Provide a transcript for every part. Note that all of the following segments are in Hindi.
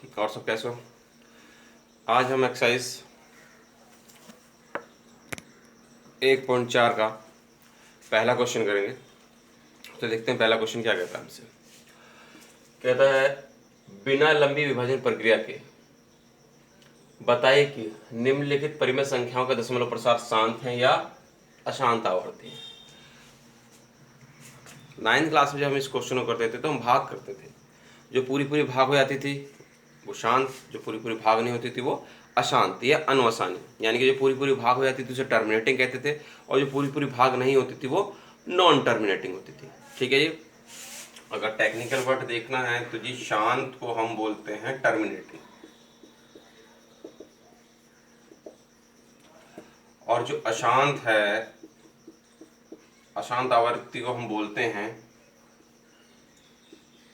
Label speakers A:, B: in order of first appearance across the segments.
A: और सब कैसे हो? आज हम एक्सरसाइज 1.4 का पहला क्वेश्चन करेंगे। तो देखते हैं पहला क्वेश्चन क्या कहता है हमसे। कहता है बिना लंबी विभाजन प्रक्रिया के बताइए कि निम्नलिखित परिमेय संख्याओं का दशमलव प्रसार शांत है या अशांत आवर्ती है। 9th क्लास में जब हम इस क्वेश्चन को करते थे तो हम भाग करते थे। जो पूरी पूरी भाग हो जाती थी वो शांत, जो पूरी पूरी भाग नहीं होती थी वो अशांत या अनवसानी, यानी कि जो पूरी पूरी भाग हो जाती थी उसे टर्मिनेटिंग कहते थे, और जो पूरी पूरी भाग नहीं होती थी वो नॉन टर्मिनेटिंग होती थी। ठीक है जी। अगर टेक्निकल वर्ड देखना है तो जी शांत को हम बोलते हैं टर्मिनेटिंग, और जो अशांत है, अशांत आवृत्ति को हम बोलते हैं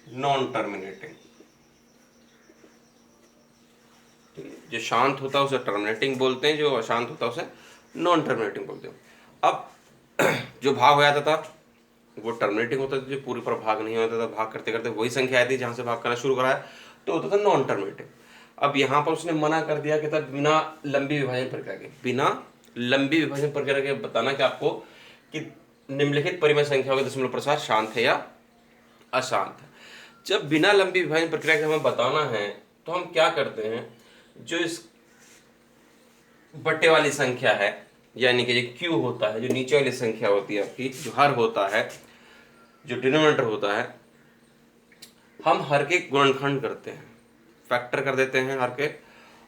A: नॉन टर्मिनेटिंग। जो शांत होता है उसे टर्मिनेटिंग बोलते हैं, जो अशांत होता है उसे नॉन टर्मिनेटिंग बोलते हैं। अब जो भाग हो जाता था वो टर्मिनेटिंग होता था, जो पूरी पर भाग नहीं होता था, भाग करते करते वही संख्या आती थी जहाँ से भाग करना शुरू कराया तो होता था नॉन टर्मिनेटिंग। अब यहाँ पर उसने मना कर दिया कि था बिना लंबी विभाजन प्रक्रिया के, बिना लंबी विभाजन प्रक्रिया के बताना कि आपको कि निम्नलिखित परिमेय संख्याओं के दशमलव प्रसार शांत है या अशांत है। जब बिना लंबी विभाजन प्रक्रिया के हमें बताना है तो हम क्या करते हैं, जो इस बट्टे वाली संख्या है यानी कि जो क्यू होता है, जो नीचे वाली संख्या होती है आपकी, जो हर होता है, जो डिनोमिनेटर होता है, हम हर के गुणनखंड करते हैं, फैक्टर कर देते हैं हर के।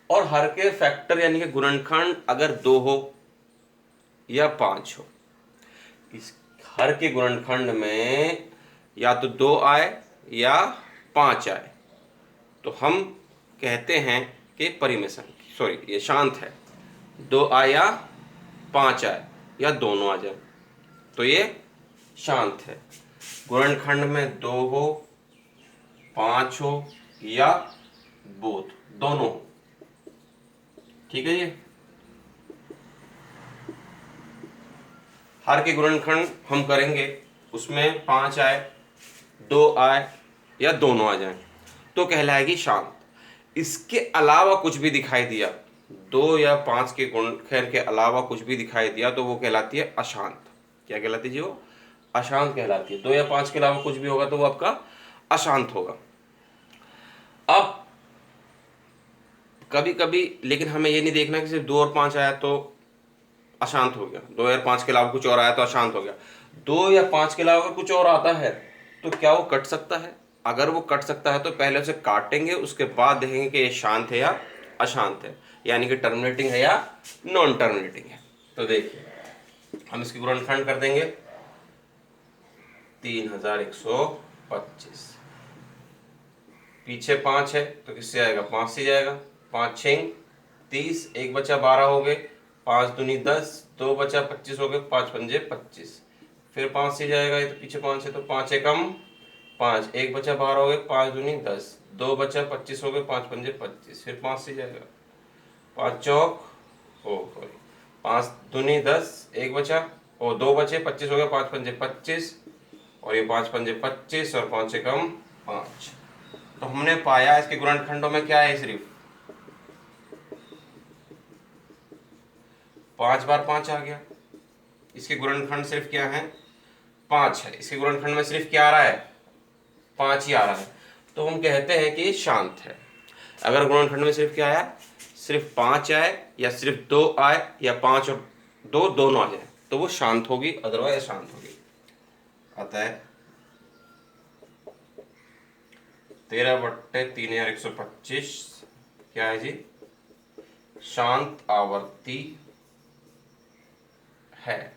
A: और हर के फैक्टर यानी कि गुणनखंड अगर 2 हो या 5 हो, इस हर के गुणनखंड में या तो 2 आए या 5 आए तो हम कहते हैं कि परिमेय संख्या, सॉरी ये शांत है। 2 आए या 5 आए या दोनों आ जाए तो ये शांत है। गुणनखंड में 2 हो, 5 हो या बोथ, दोनों। ठीक है जी। हर के गुणनखंड हम करेंगे, उसमें 5 आए, 2 आए या दोनों आ जाए तो कहलाएगी शांत। इसके अलावा कुछ भी दिखाई दिया, 2 या 5 के गुणनखंड के अलावा कुछ भी दिखाई दिया तो वो कहलाती है अशांत। क्या कहलाती है जी? वो अशांत कहलाती है। 2 या 5 के अलावा कुछ भी होगा तो वो आपका अशांत होगा। अब कभी कभी लेकिन हमें ये नहीं देखना कि सिर्फ 2 और 5 आया तो अशांत हो गया, 2 या 5 के अलावा कुछ और आया तो अशांत हो गया। 2 या 5 के अलावा अगर कुछ और आता है तो क्या वो कट सकता है? अगर वो कट सकता है तो पहले उसे काटेंगे, उसके बाद देखेंगे कि ये शांत है या अशांत है, यानी कि टर्मिनेटिंग है या नॉन टर्मिनेटिंग है। तो देखिए हम इसकी गुणनखंड कर देंगे 3125, पीछे 5 है तो किससे आएगा? 5 से जाएगा। 5 6 30, 1 बचा 12 हो गए, 5 दूनी 10, 2 बचा 25 हो गए, 5 पंजे 25, फिर 5 से जाएगा, ये तो पीछे 5 है तो 5 एकम 5, 1 बचा 12 हो गए, 5 दूनी 10, 2 बचा 25 हो गए, 5 पंजे 25, फिर 5 से जाएगा, 5 चौक हो सॉरी 5 दूनी 10, 1 बचा और 2 बचे 25 हो गए, 5 पंजे 25 और ये 5 पंजे 25 और 5 एकम 5। तो हमने पाया इसके गुणनखंडों में क्या है, सिर्फ 5 बार 5 आ गया। इसके गुणनखंड सिर्फ क्या है? 5 है। इसके गुणनखंड में सिर्फ क्या आ रहा है? 5 ही आ रहा है। तो हम कहते हैं कि शांत है। अगर गुणनखंड में सिर्फ क्या आया? सिर्फ 5 आए या सिर्फ 2 आए या 5 और 2 दोनों आ जाए तो वो शांत होगी, अदरवाइज शांत होगी। अतः 13/3125 क्या है जी? शांत आवर्ती है।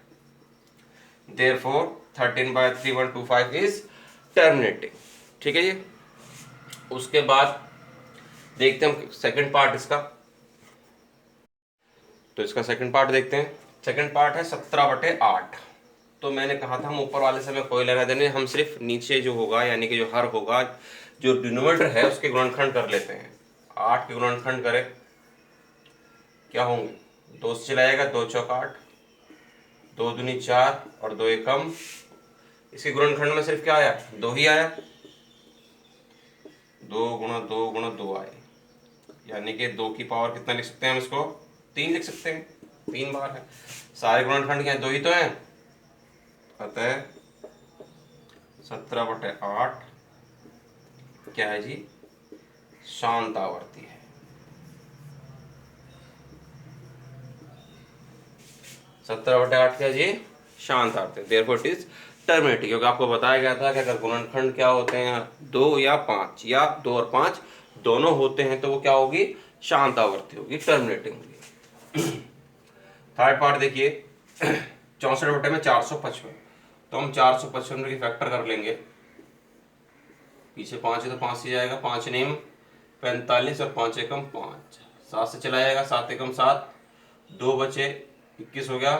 A: Therefore 13/3125 is terminating. ठीक है जी। उसके बाद देखते हैं हम सेकंड पार्ट इसका। तो इसका सेकंड पार्ट देखते हैं। सेकंड पार्ट है 17/8। तो मैंने कहा था हम ऊपर वाले से हमें कोई लेना देने, हम सिर्फ नीचे जो होगा यानी कि जो हर होगा, जो डिनोमिनेटर है उसके गुणनखंड कर लेते हैं। 8 के गुणनखंड करें क्या होंगे? 2 से चला जाएगा, 2 चौक 8, 2 दूनी 4 और 2 एकम। इसके गुणनखंड में सिर्फ क्या आया? 2 ही आया। 2 गुणा 2 गुणा 2 आए यानी कि 2 की पावर कितना लिख सकते हैं हम इसको, 3 लिख सकते हैं, 3 बार है। सारे गुणनखंड क्या है, 2 ही तो हैं, अतः 17/8 क्या है जी, शांत आवर्ती है। 17/8 क्या है जी, शांत आवर्ती। देयरफॉर इट इज टर्मिनेटिंग, क्योंकि आपको बताया गया था कि अगर गुणनखंड क्या होते हैं 2 या 5 या 2 और 5 दोनों होते हैं तो वो क्या होगी, शांत आवर्ती होगी, टर्मिनेटिंग होगी। थर्ड पार्ट देखिए 64 में 455, तो हम 455 की फैक्टर कर लेंगे, पीछे 5 है तो 5 से जाएगा, 5 नेम 45 और 5 एकम 5, 7 से चला जाएगा, 7 एकम 7, 2 बचे 21 हो गया,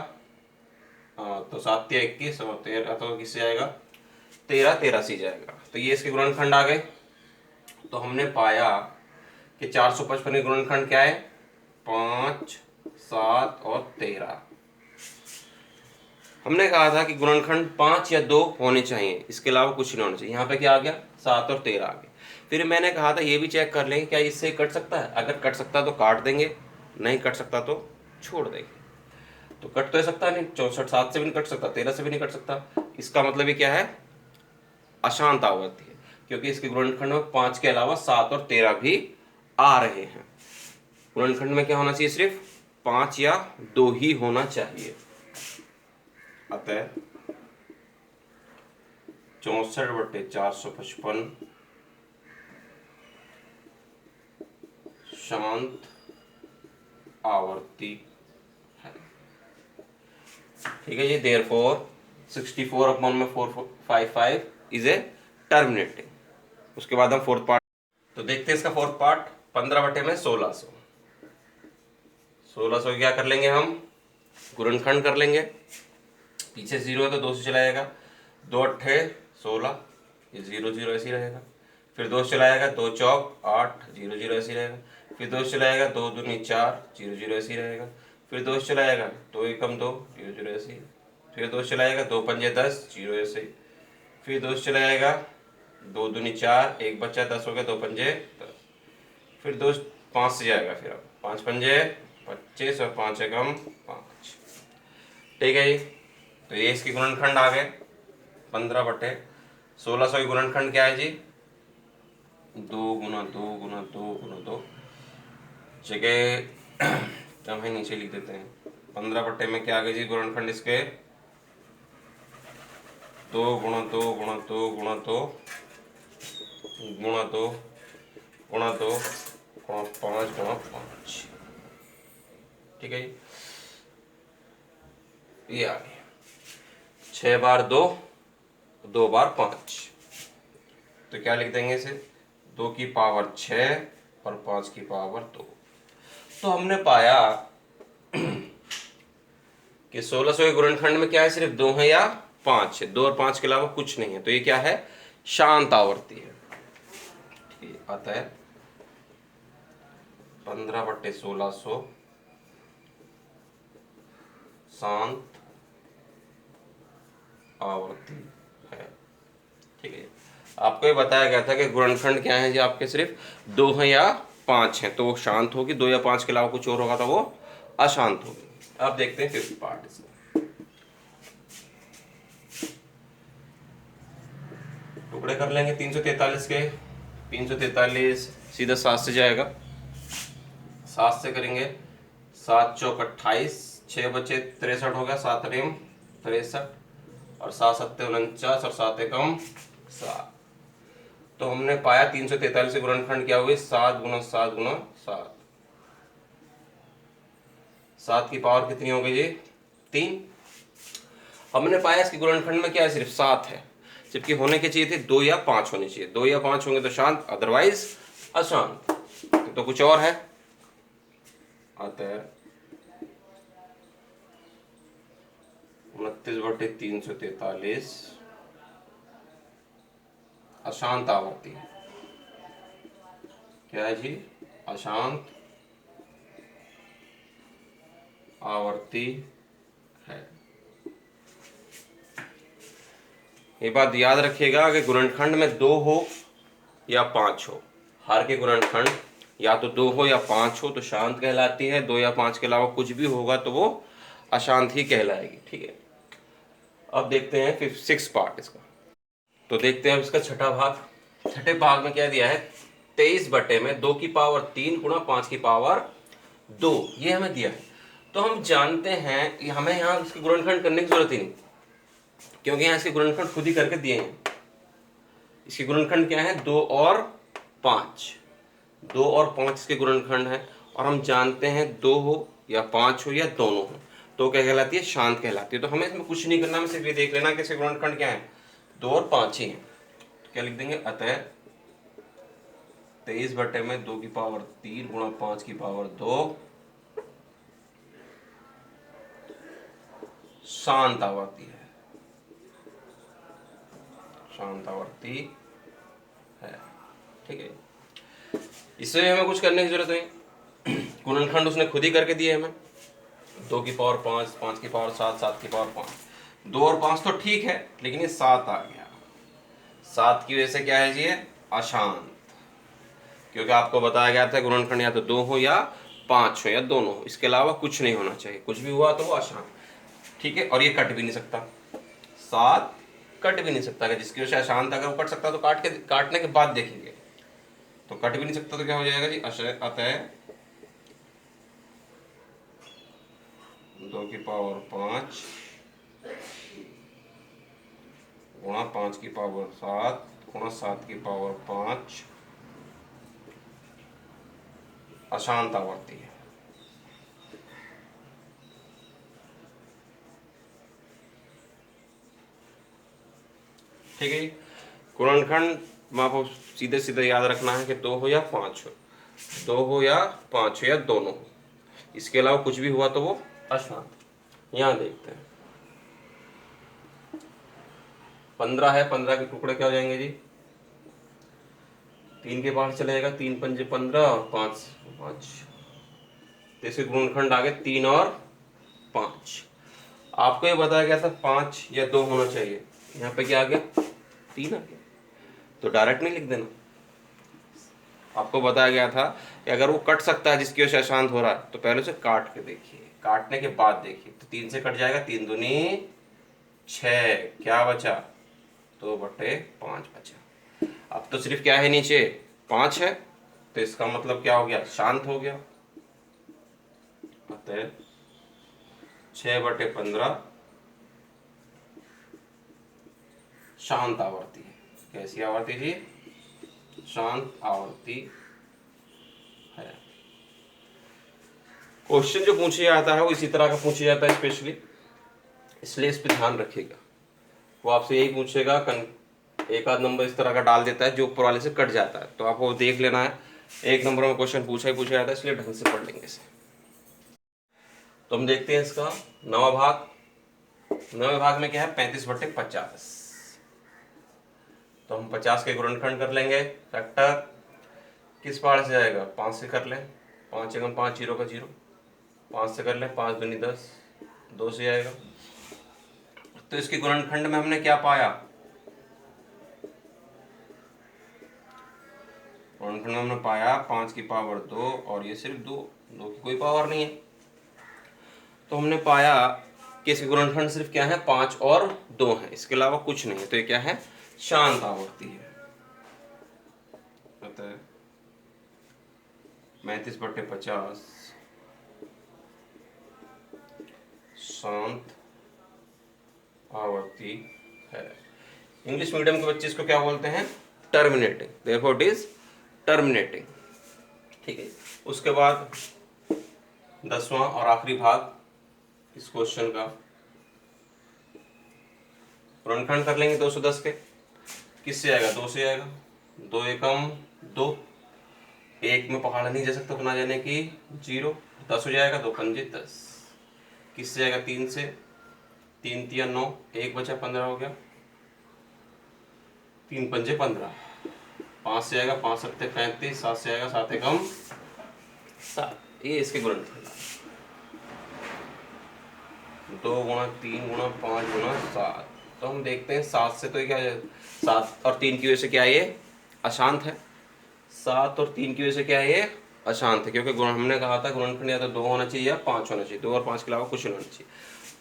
A: तो 7 या 21 और 13 तो किससे जाएगा, 13, 13 से जाएगा। तो ये इसके गुणनखंड आ गए। तो हमने पाया कि 455 के गुणनखंड क्या है, 5, 7 और 13। हमने कहा था कि गुणनखंड 5 या 2 होने चाहिए, इसके अलावा कुछ नहीं होना चाहिए। यहाँ पे क्या आ गया, 7 और 13 आ गए। फिर मैंने कहा था ये भी चेक कर लेंगे क्या इससे कट सकता है, अगर कट सकता है तो काट देंगे, नहीं कट सकता तो छोड़ देंगे। तो कट तो सकता नहीं, 64 7 से भी नहीं कट सकता, 13 से भी नहीं कट सकता, इसका मतलब ये क्या है, अशांत आवर्ती है, क्योंकि इसके गुणनखंड में 5 के अलावा 7 और 13 भी आ रहे हैं। गुणनखंड में क्या होना चाहिए, सिर्फ 5 या 2 ही होना चाहिए। अतः 64/455 शांत आवर्ती है। ठीक है जी, देयरफॉर 64/455 इज ए टर्मिनेटिंग। उसके बाद हम फोर्थ पार्ट तो देखते हैं। इसका फोर्थ पार्ट 15/1600। 1600 क्या कर लेंगे हम, गुणनखंड कर लेंगे, पीछे 0 है तो 2 से चलाएगा, 2 अट्ठे 16, ये 0 0 ऐसे ही रहेगा। फिर 2 से चलाएगा, 2 चौक 8, 0 0 ऐसे ही रहेगा। फिर 2 से चलाएगा, 2 दूनी 4, 0 0 ऐसे ही रहेगा। फिर 2 से चलाएगा, 2 एकम 2, 0 0 ऐसे ही। फिर 2 से चलाएगा, 2 पंजे 10, 0 ऐसे ही। फिर 2 से चलाएगा, 2 दूनी 4, 1 बच्चा 10 हो गया, 2 पंजे 10। फिर 2 5 से जाएगा, फिर अब 5 पंजे 25 और 5 एकम 5। ठीक है जी, तो ये इसके गुणनखंड आ गए। 15/1600 की गुणनखंड क्या है जी, 2 गुना 2 गुना 2 गुना 2, जगह हम है नीचे लिख देते हैं। 15 में क्या आ गए जी गुणनखंड इसके, 2 गुणा 2 गुणा 2 गुणा 2 गुणा 2 गुणा 2 गुणा 5 गुणा 5। ठीक है जी, ये आ गया 6 बार 2, 2 बार 5। तो क्या लिख देंगे इसे, 2 की पावर 6 और 5 की पावर 2। तो हमने पाया कि 1600 के गुणनखंड में क्या है, सिर्फ 2 है या 5 है, 2 और 5 के अलावा कुछ नहीं है। तो ये क्या है, शांत आवर्ती है। अतः 15/1600 शांत आवर्ती है। ठीक है, आपको ये बताया गया था कि गुणनखंड क्या है जी आपके, सिर्फ 2 है या 5 है तो वो शांत होगी, 2 या 5 के अलावा कुछ और होगा तो वो अशांत होगी। अब देखते हैं फिफ्थ पार्ट इसमें। टुकड़े कर लेंगे 343 के, 343 सीधा 7 से जाएगा, 7 से करेंगे, 7 चौक 28, 6 बचे 63 हो गया, 7 रेम 63 और 7 सत्ते 49 और 7 एकम 7। तो हमने पाया 343 से गुणनखंड क्या हुई, 7 गुना 7 गुना 7। 7 की पावर कितनी हो गई जी, 3। हमने पाया इसके गुणनखंड में क्या है, सिर्फ 7 है, जबकि होने के चाहिए थे 2 या 5 होने चाहिए। 2 या 5 होंगे तो शांत, अदरवाइज अशांत। तो कुछ और है, अतः 29/343 अशांत आवर्ती। क्या है जी, अशांत आवर्ती है। ये बात याद रखिएगा कि गुणनखंड में 2 हो या 5 हो, हर के गुणनखंड या तो 2 हो या 5 हो तो शांत कहलाती है, 2 या 5 के अलावा कुछ भी होगा तो वो अशांत ही कहलाएगी। ठीक है, अब देखते हैं फिर 6 पार्ट इसका। तो देखते हैं इसका छठा भाग। छठे भाग में क्या दिया है, 23 बटे में 2 की पावर 3 गुणा 5 की पावर 2, ये हमें दिया है। तो हम जानते हैं कि हमें यहाँ इसके गुणनखंड करने की जरूरत ही नहीं, क्योंकि यहाँ इसके गुणनखंड खुद ही करके दिए हैं। इसके गुणनखंड क्या है, 2 और 5, 2 और 5 इसके गुणनखंड है। और हम जानते हैं 2 हो या 5 हो या दोनों हो तो क्या कहलाती है, शांत कहलाती है। तो हमें इसमें कुछ नहीं करना, हमें सिर्फ ये देख लेना कि इसके गुणनखंड क्या है, 2 और 5 ही है। तो क्या लिख देंगे, अतः 23 बटे में 2 की पावर 3 गुणा 5 की पावर 2 शांत आवर्ती है, शांत आवर्ती है। ठीक है, इससे हमें कुछ करने की जरूरत नहीं, गुणनखंड उसने खुद ही करके दिए हमें। 2 की पावर 5, 5 की पावर 7, 7 की पावर 5, 2 और 5 तो ठीक है, लेकिन ये 7 आ गया। 7 की वजह से क्या है जी, ये अशांत, क्योंकि आपको बताया गया था गुणनखंड या तो 2 हो या 5 हो या दोनों हो, इसके अलावा कुछ नहीं होना चाहिए। कुछ भी हुआ तो वो अशांत। ठीक है, और ये कट भी नहीं सकता, 7 कट भी नहीं सकता, जिसकी वजह से अशांत। अगर वो कट सकता तो काटने के बाद देखेंगे, तो कट भी नहीं सकता तो क्या हो जाएगा जी, अतः 2 की पावर 5 गुणा 5 की पावर 7 गुणा 7 की पावर 5 अशांत आवर्ती है। ठीक है, गुणनखंड में आपको सीधे सीधे याद रखना है कि 2 हो या 5 हो, 2 हो या 5 हो या दोनों हो, इसके अलावा कुछ भी हुआ तो वो अशांत। यहां देखते हैं 15 है, 15 के टुकड़े क्या हो जाएंगे जी, 3 के बाहर चले जाएगा, 3 पंजे 15 और 5 5, तो इसके गुणनखंड आ गए 3 और 5। आपको ये बताया गया था 5 या 2 होना चाहिए, यहाँ पे क्या आ गया, 3 आ गया। तो डायरेक्ट नहीं लिख देना, आपको बताया गया था कि अगर वो कट सकता है जिसकी वजह से अशांत हो रहा है तो पहले उसे काट के देखिए, काटने के बाद देखिए। तो 3 से कट जाएगा, 3 दूनी 6, क्या बचा, 2 बटे 5 बचा। अब तो सिर्फ क्या है, नीचे 5 है, तो इसका मतलब क्या हो गया, शांत हो गया। अतः 6 बटे 15 शांत आवर्ती है। कैसी आवर्ती जी, शांत आवर्ती है। क्वेश्चन जो पूछे जाता है वो इसी तरह का पूछा जाता है स्पेशली, इसलिए इस पर ध्यान रखिएगा। वो आपसे यही पूछेगा, एक आध नंबर इस तरह का डाल देता है जो ऊपर वाले से कट जाता है, तो आपको देख लेना है। 1 नंबर में क्वेश्चन पूछा ही पूछा जाता है, इसलिए ढंग से पढ़ लेंगे इसे। तो हम देखते हैं इसका 9वां भाग। 9वें भाग में क्या है, 35 बटे 50। तो हम 50 के गुणनखंड कर लेंगे, फैक्टर किस पार्ट से जाएगा, 5 से कर लें, 5 एकम 5, 0 का 0, 5 से कर लें, 5 दूनी 10, 2 से आएगा। तो इसके गुणनखंड में हमने क्या पाया, गुणनखंड में हमने पाया 5 की पावर 2 और ये सिर्फ 2 की कोई पावर नहीं है। तो हमने पाया कि इसके गुणनखंड सिर्फ क्या है, 5 और 2 है, इसके अलावा कुछ नहीं है। तो ये क्या है, शांत आवर्ती है। अतः 35 बटे 50 शांत आवर्ती है। इंग्लिश मीडियम के बच्चे इसको क्या बोलते हैं, terminating, therefore it is terminating. ठीक है, उसके बाद 10वां और आखिरी भाग इस क्वेश्चन का, गुणनखंड कर लेंगे 210 के, किससे आएगा, 2 से आएगा, 2 एकम 2, 1 में पहाड़ नहीं जा सकता तो ना जाने की 0, 10 हो जाएगा, 2 पंजे 10, किससे आएगा, 3 से, 3 तिया 9, 1 बचा 15 हो गया, 3 पंजे 15, 5 से आएगा, 5 सत्ते 35, 7 से आएगा, 7 एकम 7, ये इसके गुणनखंड, 2 गुणा 3 गुणा 5 गुणा 7। तो हम देखते हैं 7 से, तो ये क्या है, 7 और 3 की वजह से क्या है, ये अशांत है। 7 और 3 की वजह से क्या है, ये अशांत है, क्योंकि हमने कहा था गुणनखंड या तो 2 होना चाहिए या 5 होना चाहिए, 2 और 5 के अलावा कुछ नहीं होना चाहिए।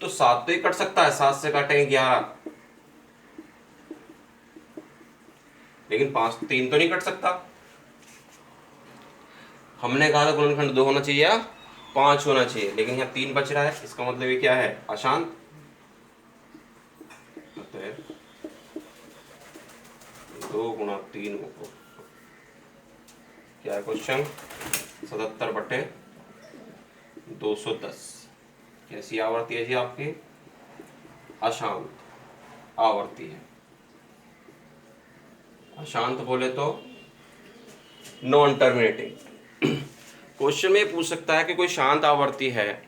A: तो 7 तो ही कट सकता है, 7 से काटेंगे 11, लेकिन 5 3 तो नहीं कट सकता। हमने कहा था गुणनखंड 2 होना चाहिए या 5 होना चाहिए, लेकिन यहाँ 3 बच रहा है, इसका मतलब ये क्या है, अशांत। अतः 2 गुणा 3 होगा, क्या है क्वेश्चन, 77/210। कैसी आवर्ती है जी आपकी, अशांत आवर्ती है। अशांत बोले तो नॉन टर्मिनेटिंग। क्वेश्चन में पूछ सकता है कि कोई शांत आवर्ती है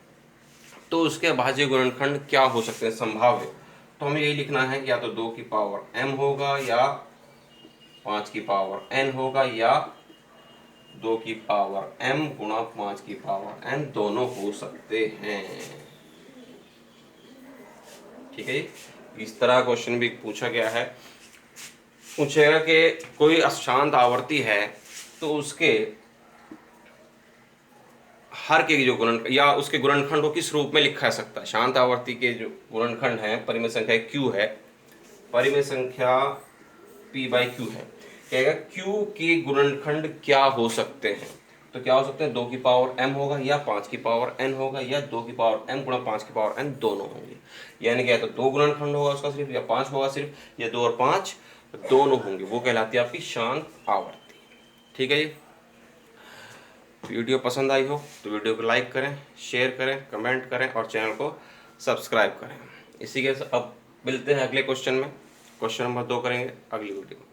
A: तो उसके भाज्य गुणनखंड क्या हो सकते हैं संभाव्य। तो हमें यही लिखना है कि या तो 2 की पावर m होगा या 5 की पावर n होगा या 2 की पावर m गुणा 5 की पावर n, दोनों हो सकते हैं। ठीक है, इस तरह क्वेश्चन भी पूछा गया है। पूछेगा कि कोई अशांत आवर्ती है तो उसके हर के जो गुणन या उसके गुणनखंड को किस रूप में लिखा जा सकता है। शांत आवर्ती के जो गुणनखंड है, परिमेय संख्या q है, परिमेय संख्या p/q है, कहेगा q के गुणनखंड क्या हो सकते हैं। तो क्या हो सकते हैं, 2 की पावर m होगा या 5 की पावर n होगा या 2 की पावर m गुणा 5 की पावर n, दोनों होंगे। यानी क्या, तो 2 गुणनखंड होगा उसका सिर्फ, या 5 होगा सिर्फ, या 2 और 5 दोनों होंगे, वो कहलाती है आपकी शांत आवर्ती। ठीक है जी, वीडियो पसंद आई हो तो वीडियो को लाइक करें, शेयर करें, कमेंट करें और चैनल को सब्सक्राइब करें। इसी के साथ अब मिलते हैं अगले क्वेश्चन में, क्वेश्चन नंबर 2 करेंगे अगली वीडियो में।